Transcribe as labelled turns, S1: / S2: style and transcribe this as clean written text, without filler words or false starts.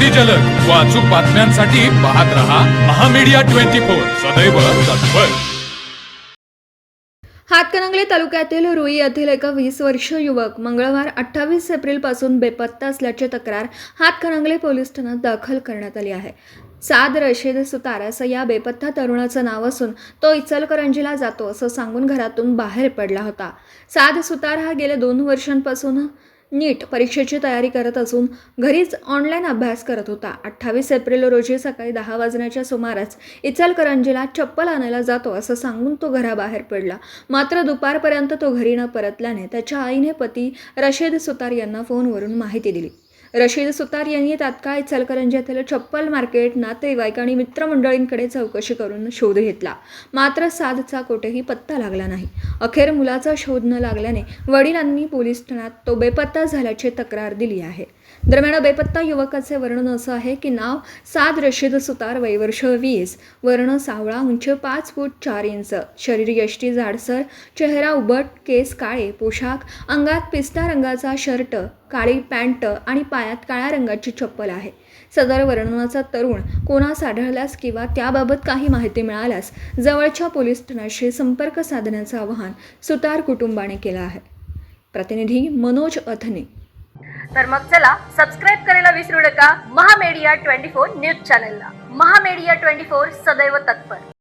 S1: अतिजलद व अचूक बातम्यांसाठी पाहत रहा महामीडिया 24 सदैव तत्पर।
S2: हातकणंगले तालुक्यातील रुई येथील एका 20 वर्षीय युवक मंगळवार 28 एप्रिलपासून बेपत्ता असल्याची तक्रार हातकणंगले पोलीस ठाण्यात दाखल करण्यात आली आहे। साद रशीद सुतार असं या बेपत्ता तरुणाचं नाव असून तो इचलकरंजीला जातो असं सांगून घरातून बाहेर पडला होता। साद सुतार हा गेल्या 2 वर्षांपासून नीट परीक्षेची तयारी करत असून घरीच ऑनलाईन अभ्यास करत होता। 28 एप्रिल रोजी सकाळी 10 वाजण्याच्या सुमारास इचलकरंजीला चप्पल आणायला जातो असं सांगून तो घराबाहेर पडला। मात्र दुपारपर्यंत तो घरी न परतल्याने त्याच्या आईने पती रशीद सुतार यांना फोनवरून माहिती दिली। रशीद सुतार यांनी तात्काळ इचलकरंजी येथील चप्पल मार्केट, नातेवाईक आणि मित्रमंडळींकडे चौकशी करून शोध घेतला, मात्र सादचा कोठेही पत्ता लागला नाही। अखेर मुलाचा शोध न लागल्याने वडिलांनी पोलीस ठाण्यात तो बेपत्ता झाल्याची तक्रार दिली आहे। दरम्यान बेपत्ता युवकाचे वर्णन असं आहे की नाव साद रशीद सुतार, वय वर्ष 20, वर्ण सावळा, उंची 5 फूट 4 इंच, शरीर यष्टी जाडसर, चेहरा उबट, केस काळे, पोशाख अंगात पिस्ता रंगाचा शर्ट, काळी पॅन्ट आणि पायात काळ्या रंगाची चप्पल आहे। सदर वर्णनाचा तरुण कोणास आढळल्यास किंवा त्याबाबत काही माहिती मिळाल्यास जवळच्या पोलीस ठाण्याशी संपर्क साधण्याचं आवाहन सुतार कुटुंबाने केलं आहे। प्रतिनिधी मनोज अथने।
S3: तर मग चला सबस्क्राईब करायला विसरू नका महामीडिया 24 न्यूज चॅनलला। महामीडिया 24 सदैव तत्पर।